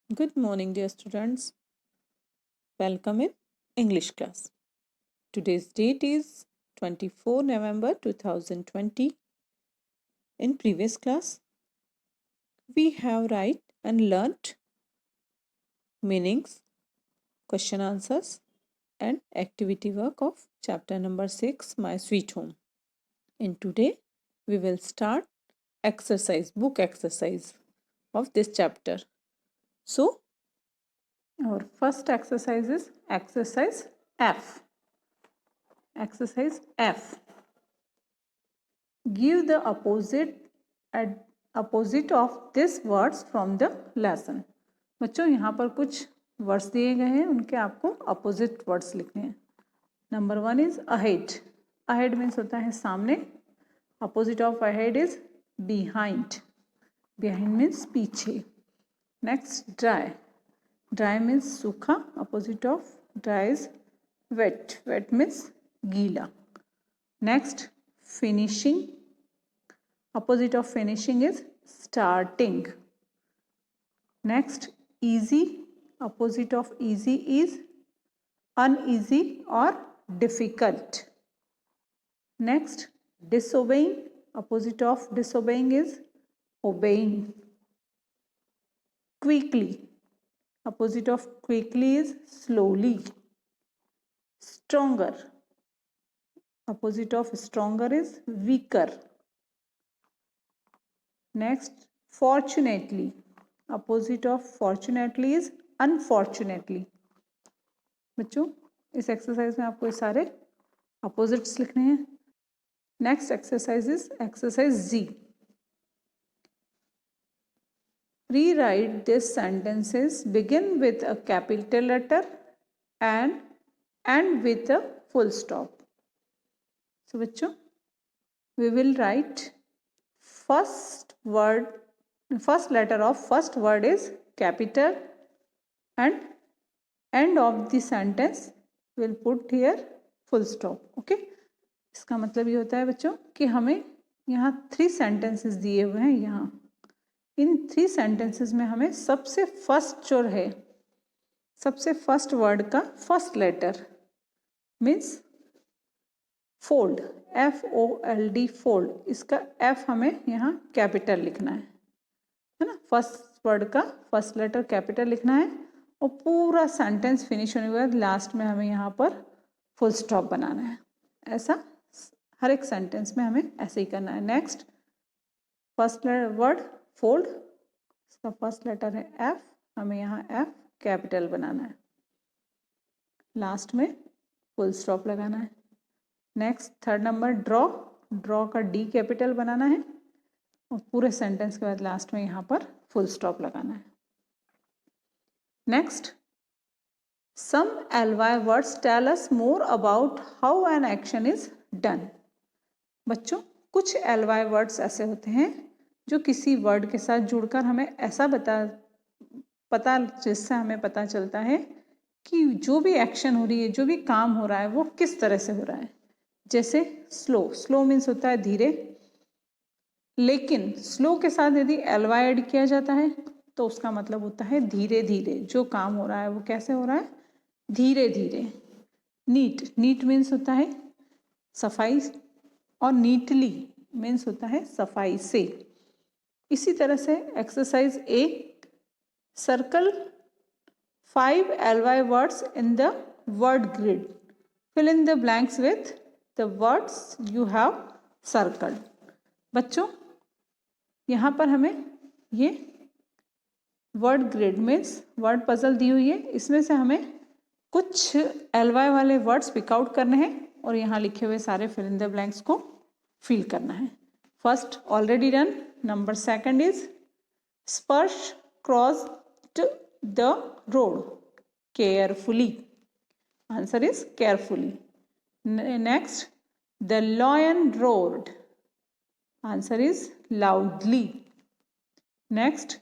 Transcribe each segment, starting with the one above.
Good morning, dear students. Welcome in English class. Today's date is 24 November 2020. In previous class, we have write and learnt meanings, question answers, and activity work of chapter number 6, My Sweet Home. And today, we will start book exercise of this chapter. So, our first exercise is exercise F. Exercise F. Give the opposite of this words from the lesson. बच्चों यहाँ पर कुछ words दिए गए हैं, उनके आपको opposite words लिखने हैं. Number 1 is ahead. Ahead means होता है सामने. Opposite of ahead is behind. Behind means पीछे. Next dry. ड्राई मीन्स सूखा. Opposite of dry is wet. Wet means गीला. Next finishing. Opposite of finishing is starting. Next, easy. Opposite of easy is uneasy or difficult. Next, disobeying. Opposite of disobeying is obeying. Quickly. Opposite of quickly is slowly. Stronger. Opposite of stronger is weaker. Next, fortunately. Opposite of fortunately is unfortunately. बच्चों इस exercise में आपको ये सारे opposites लिखने हैं. Next exercise is exercise G. Rewrite these sentences. Begin with a capital letter and end with a full stop. So बच्चों, we will write first letter of first word is capital and end of the sentence will put here full stop. Okay, इसका मतलब ये होता है बच्चों कि हमें यहाँ 3 सेंटेंसेस दिए हुए हैं. यहाँ इन 3 सेंटेंसेस में हमें सबसे फर्स्ट जो है, सबसे फर्स्ट वर्ड का first letter means fold. FOLD fold. इसका F हमें यहाँ कैपिटल लिखना है ना. फर्स्ट वर्ड का फर्स्ट लेटर कैपिटल लिखना है और पूरा सेंटेंस फिनिश होने के बाद लास्ट में हमें यहाँ पर फुल स्टॉप बनाना है. ऐसा हर एक सेंटेंस में हमें ऐसे ही करना है. Next, first word fold. इसका फर्स्ट लेटर है F. हमें यहाँ F कैपिटल बनाना है. लास्ट में फुल स्टॉप लगाना है. Next, third number draw. Draw का D कैपिटल बनाना है और पूरे सेंटेंस के बाद लास्ट में यहाँ पर फुल स्टॉप लगाना है. Next, some LY words tell us more about how an action is done. बच्चों कुछ LY वर्ड्स ऐसे होते हैं जो किसी वर्ड के साथ जुड़कर हमें ऐसा जिससे हमें पता चलता है कि जो भी एक्शन हो रही है, जो भी काम हो रहा है, वो किस तरह से हो रहा है. जैसे स्लो. स्लो मीन्स होता है धीरे. लेकिन स्लो के साथ यदि LY ऐड किया जाता है तो उसका मतलब होता है धीरे धीरे. जो काम हो रहा है वो कैसे हो रहा है, धीरे धीरे. नीट. नीट मीन्स होता है सफाई और नीटली मीन्स होता है सफाई से. इसी तरह से exercise A. Circle 5 LY words in the word grid. Fill in the blanks with the words you have circled. बच्चों यहाँ पर हमें ये word grid means word puzzle दी हुई है. इसमें से हमें कुछ LY वाले वर्ड्स पिकआउट करने हैं और यहाँ लिखे हुए सारे फिल इन द ब्लैंक्स को फिल करना है. First already done. Number second is Sparsh crossed the road carefully. Answer is carefully. Next, the lion roared. Answer is loudly. Next,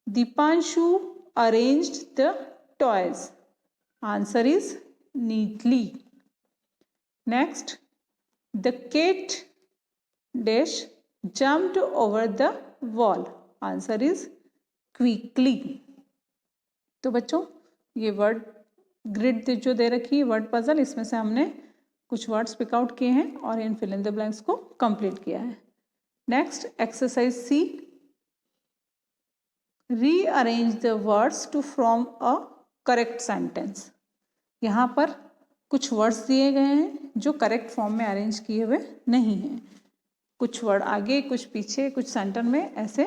Dipanshu arranged the toys. Answer is neatly. Next, the cat dash jumped over the wall. Answer is quickly. तो बच्चों ये word grid जो दे रखी है word puzzle, इसमें से हमने कुछ वर्ड्स पिक आउट किए हैं और इन फिल इन द ब्लैंक्स को कंप्लीट किया है। Next exercise C, rearrange the words to form a correct sentence. यहाँ पर कुछ वर्ड्स दिए गए हैं जो करेक्ट फॉर्म में अरेंज किए हुए नहीं हैं। कुछ वर्ड आगे, कुछ पीछे, कुछ सेंटर में ऐसे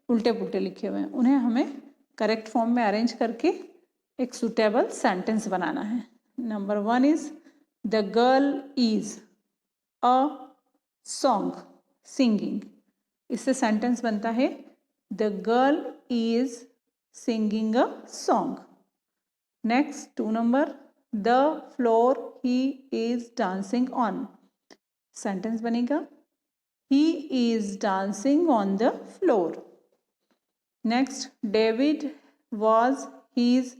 उल्टे पुल्टे लिखे हुए हैं। उन्हें हमें करेक्ट फॉर्म में अरेंज करके एक सुटेबल सेंटेंस बनाना है। Number 1 is the girl is a song singing. इससे सेंटेंस बनता है the girl is singing a song. Next 2 number, the floor he is dancing on. Sentence बनेगा he is dancing on the floor. Next, David was his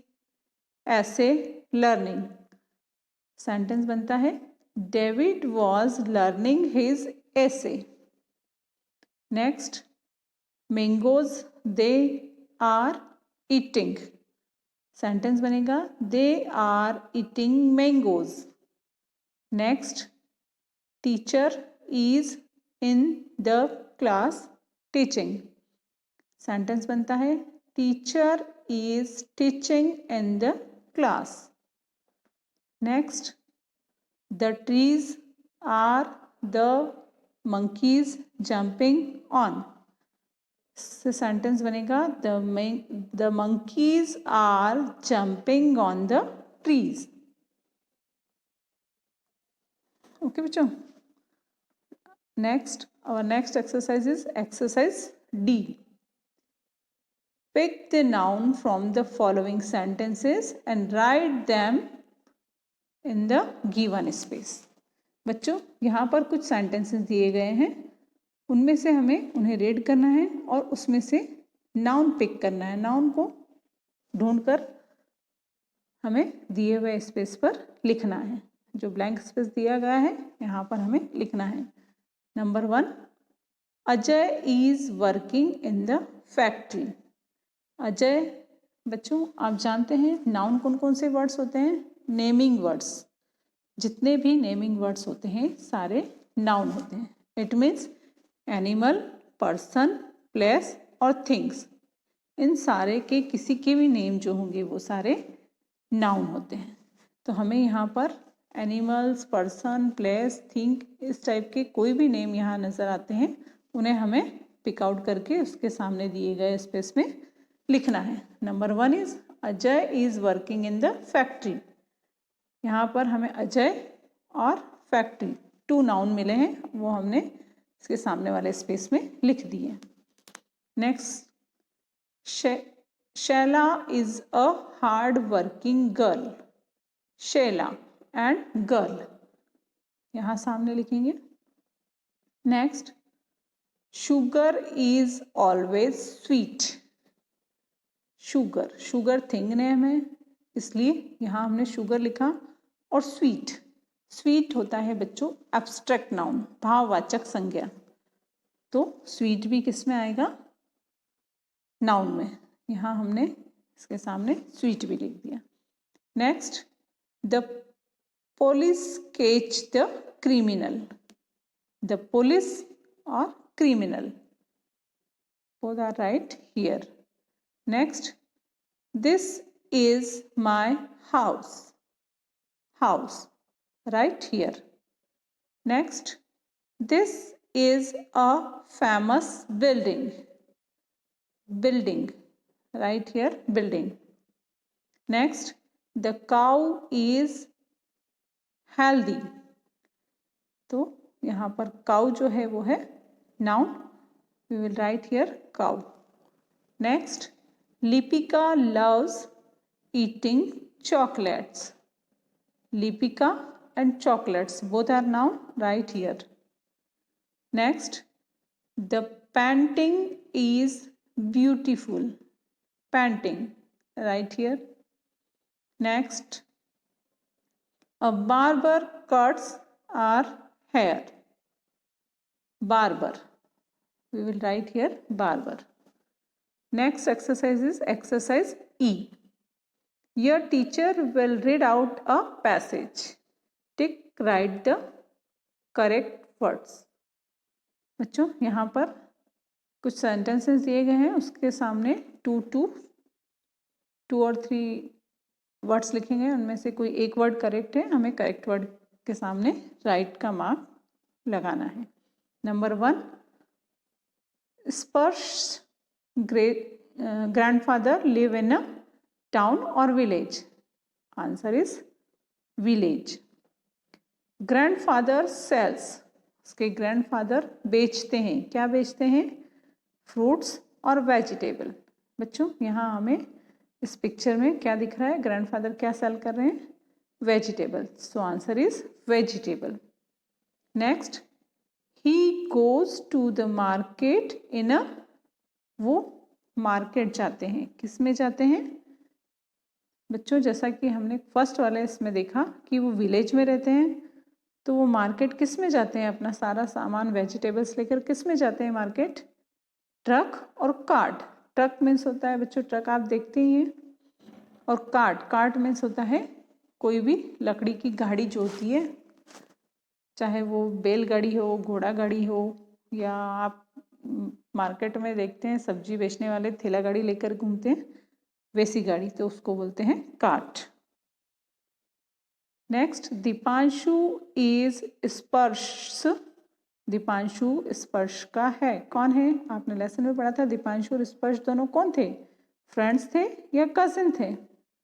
essay learning. Sentence बनता है David was learning his essay. Next, mangoes they are eating. Sentence बनेगा they are eating mangoes. Next, teacher is in the class teaching. Sentence बनता है teacher is teaching in the class. Next, the trees are the monkeys jumping on. Sentence बनेगा the monkeys are jumping on the trees. Okay बच्चों. Next, our next exercise is exercise D. Pick the noun from the following sentences and write them in the given space. बच्चों यहाँ पर कुछ sentences दिए गए हैं, उनमें से हमें उन्हें रीड करना है और उसमें से नाउन पिक करना है. नाउन को ढूंढकर हमें दिए हुए स्पेस पर लिखना है. जो ब्लैंक स्पेस दिया गया है यहाँ पर हमें लिखना है. Number 1, Ajay is working in the factory. Ajay, बच्चों आप जानते हैं नाउन कौन कौन से वर्ड्स होते हैं? Naming words. जितने भी नेमिंग वर्ड्स होते हैं सारे नाउन होते हैं. It means animal, person, place और थिंग्स, इन सारे के किसी के भी नेम जो होंगे वो सारे नाउन होते हैं. तो हमें यहाँ पर एनिमल्स, पर्सन, प्लेस, थिंग, इस टाइप के कोई भी नेम यहाँ नज़र आते हैं उन्हें हमें पिक आउट करके उसके सामने दिए गए स्पेस में लिखना है. Number 1 is Ajay is working in the factory. यहाँ पर हमें अजय और फैक्ट्री 2 नाउन मिले हैं, वो हमने इसके सामने वाले स्पेस में लिख दिए. Next, Shaila is a hard working girl. Shaila and girl यहाँ सामने लिखेंगे. Next, sugar is always sweet. Sugar, sugar thing name है इसलिए यहाँ हमने शुगर लिखा. और स्वीट, स्वीट होता है बच्चों एब्स्ट्रैक्ट नाउन, भाववाचक संज्ञा. तो स्वीट भी किस में आएगा? नाउन में. यहाँ हमने इसके सामने स्वीट भी लिख दिया. Next, the police catch the criminal. The police or criminal, both are right here. Next, this is my house. House, right here. Next, this is a famous building. Building, right here, building. Next, the cow is healthy. तो यहाँ पर cow जो है वो है noun. We will write here cow. Next, Lipika loves eating chocolates. Lipika and chocolates both are noun, write here. Next, the painting is beautiful. Painting, write here. Next, a barber cuts our hair. Barber, we will write here barber. Next exercise is exercise E. Your teacher will read out a passage, tick right the correct words. बच्चों यहाँ पर कुछ sentences दिए गए हैं, उसके सामने to और 3 वर्ड्स लिखे गए, उनमें से कोई एक वर्ड करेक्ट है, हमें करेक्ट वर्ड के सामने राइट का मार्क लगाना है। Number 1, Sparsh grandfather live in a town or village? Answer is village. Grandfather sells, उसके ग्रैंडफादर बेचते हैं, क्या बेचते हैं? फ्रूट्स और वेजिटेबल। बच्चों यहाँ हमें इस पिक्चर में क्या दिख रहा है? ग्रैंडफादर क्या सेल कर रहे हैं? Vegetable, so answer is vegetable. Next, he goes to the market in a, वो मार्केट जाते हैं, किस में जाते हैं? बच्चों जैसा कि हमने फर्स्ट वाले इसमें देखा कि वो विलेज में रहते हैं, तो वो मार्केट किस में जाते हैं? अपना सारा सामान वेजिटेबल्स लेकर किस में जाते हैं मार्केट? ट्रक और कार्ट। ट्रक मीन्स होता है बच्चों, ट्रक आप देखते ही हैं, और कार्ट मीन्स होता है कोई भी लकड़ी की गाड़ी जो होती है, चाहे वो बैलगाड़ी हो, घोड़ा गाड़ी हो, या आप मार्केट में देखते हैं सब्जी बेचने वाले ठेला गाड़ी लेकर घूमते हैं, वैसी गाड़ी, तो उसको बोलते हैं कार्ट। नेक्स्ट, दीपांशु इज स्पर्श। दीपांशु स्पर्श का है, कौन है? आपने लेसन में पढ़ा था दीपांशु और स्पर्श दोनों कौन थे? फ्रेंड्स थे या कजिन थे?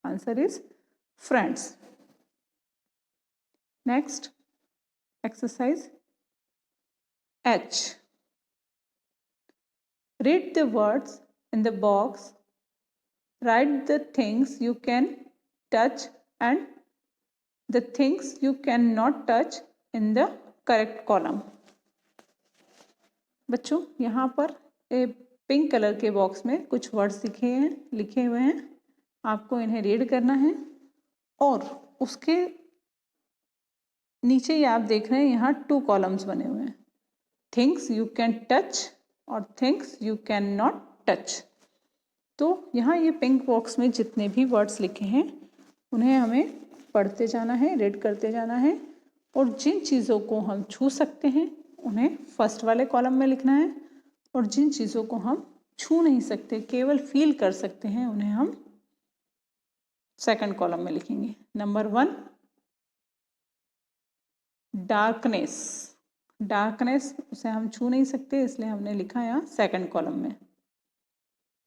Answer is friends. Next exercise H. Read the words in the box. Write the things you can touch and the things you cannot touch in the correct column. बच्चों यहाँ पर पिंक कलर के box में कुछ words लिखे हुए हैं, आपको इन्हें रीड करना है, और उसके नीचे ही आप देख रहे हैं यहाँ 2 कॉलम्स बने हुए हैं, थिंग्स यू कैन टच और things you can not touch. तो यहाँ ये पिंक बॉक्स में जितने भी वर्ड्स लिखे हैं उन्हें हमें पढ़ते जाना है, रीड करते जाना है, और जिन चीज़ों को हम छू सकते हैं उन्हें फर्स्ट वाले कॉलम में लिखना है, और जिन चीज़ों को हम छू नहीं सकते, केवल फील कर सकते हैं, उन्हें हम सेकंड कॉलम में लिखेंगे। Number 1, darkness. डार्कनेस उसे हम छू नहीं सकते, इसलिए हमने लिखा यहाँ सेकंड कॉलम में।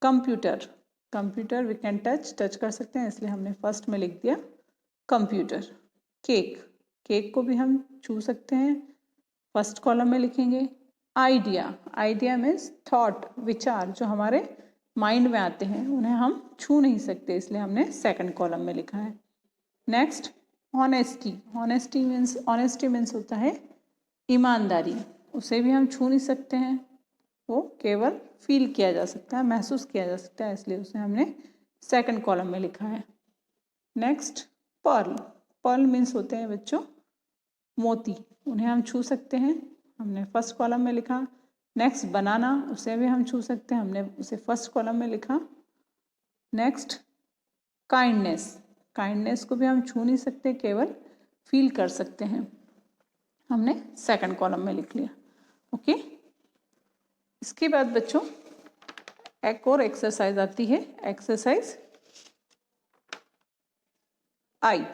Computer, computer we can touch कर सकते हैं, इसलिए हमने फर्स्ट में लिख दिया कंप्यूटर। केक, केक को भी हम छू सकते हैं, फर्स्ट कॉलम में लिखेंगे। आइडिया, आइडिया मीन्स थॉट, विचार जो हमारे माइंड में आते हैं, उन्हें हम छू नहीं सकते, इसलिए हमने सेकंड कॉलम में लिखा है। Next, honesty. ऑनेस्टी मीन्स होता है ईमानदारी, उसे भी हम छू नहीं सकते हैं, वो केवल फील किया जा सकता है, महसूस किया जा सकता है, इसलिए उसे हमने सेकंड कॉलम में लिखा है। Next, Perl. पर्ल मीन्स होते हैं बच्चों मोती, उन्हें हम छू सकते हैं, हमने फर्स्ट कॉलम में लिखा। नेक्स्ट, बनाना, उसे भी हम छू सकते हैं, हमने उसे फर्स्ट कॉलम में लिखा। Next, kindness. काइंडनेस को भी हम छू नहीं सकते, केवल फील कर सकते हैं, हमने सेकंड कॉलम में लिख लिया। ओके, इसके बाद बच्चों एक और एक्सरसाइज आती है, एक्सरसाइज आई।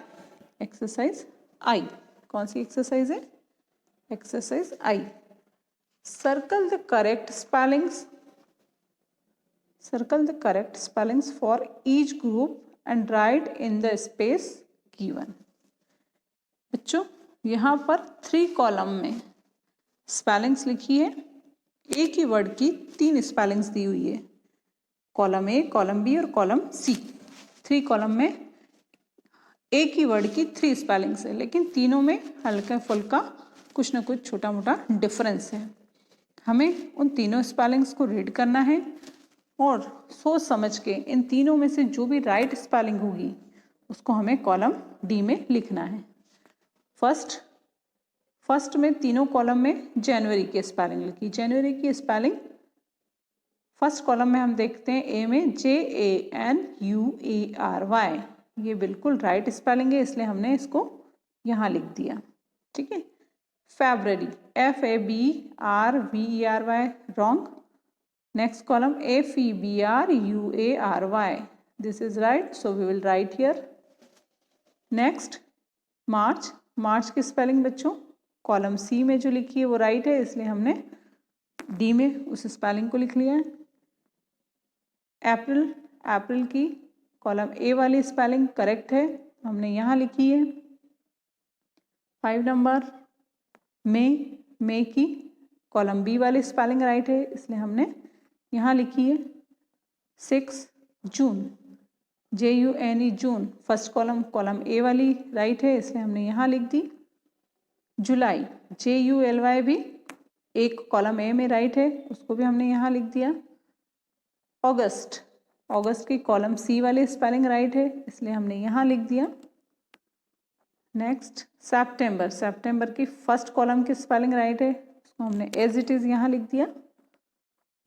एक्सरसाइज आई, कौन सी एक्सरसाइज है? Exercise I. Circle the correct spellings, circle the correct spellings for each group and right in the space given. बच्चों यहाँ पर 3 कॉलम में स्पेलिंग्स लिखी है, एक ही वर्ड की 3 स्पेलिंग्स दी हुई है, कॉलम ए, कॉलम बी और कॉलम सी। 3 कॉलम में एक ही वर्ड की 3 स्पेलिंग्स है, लेकिन तीनों में हल्का फुल्का कुछ ना कुछ छोटा मोटा डिफरेंस है। हमें उन तीनों स्पेलिंग्स को रीड करना है और सोच समझ के इन तीनों में से जो भी राइट स्पेलिंग होगी उसको हमें कॉलम डी में लिखना है। फर्स्ट में तीनों कॉलम में जनवरी की स्पेलिंग लिखी। जनवरी की स्पेलिंग फर्स्ट कॉलम में हम देखते हैं ए में JANUARY, ये बिल्कुल राइट स्पेलिंग है, इसलिए हमने इसको यहाँ लिख दिया। ठीक है। February, FABRVERY, wrong. Next column FEBRUARY, this is right, so we will write here. Next March, March की स्पेलिंग बच्चों कॉलम सी में जो लिखी है वो राइट है, इसलिए हमने डी में उस स्पेलिंग को लिख लिया है। अप्रैल, अप्रैल की कॉलम ए वाली स्पेलिंग करेक्ट है, हमने यहाँ लिखी है। 5 नंबर मई, मई की कॉलम बी वाली स्पेलिंग राइट है, इसलिए हमने यहाँ लिखी है। 6 जून, JUNE June, first column column A वाली राइट है, इसलिए हमने यहाँ लिख दी। जुलाई, JULY भी एक कॉलम ए में राइट है, उसको भी हमने यहाँ लिख दिया। अगस्त, अगस्त की कॉलम सी वाली स्पेलिंग राइट है, इसलिए हमने यहाँ लिख दिया। नेक्स्ट सितंबर, सितंबर की फर्स्ट कॉलम की स्पेलिंग राइट है, उसको हमने एज इट इज़ यहाँ लिख दिया।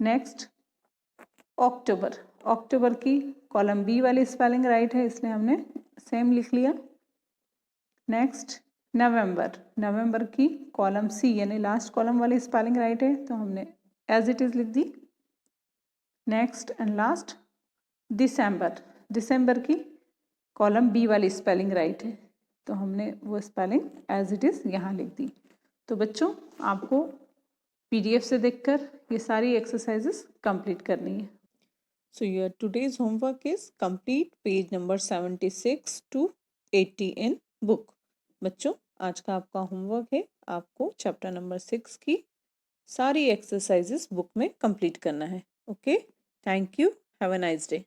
नेक्स्ट अक्टूबर, अक्टूबर की कॉलम बी वाली स्पेलिंग राइट है, इसलिए हमने सेम लिख लिया। नेक्स्ट नवंबर, नवंबर की कॉलम सी यानी लास्ट कॉलम वाली स्पेलिंग राइट है, तो हमने एज इट इज़ लिख दी। नेक्स्ट एंड लास्ट दिसंबर, दिसंबर की कॉलम बी वाली स्पेलिंग राइट है, तो हमने वो स्पेलिंग एज इट इज़ यहाँ लिख दी। तो बच्चों आपको PDF से देखकर ये सारी एक्सरसाइजेस कंप्लीट करनी है। So your today's homework is complete page number 76 to 80 in book. बच्चों आज का आपका होमवर्क है, आपको चैप्टर नंबर 6 की सारी एक्सरसाइजेस बुक में कंप्लीट करना है। Okay, thank you, have a nice day.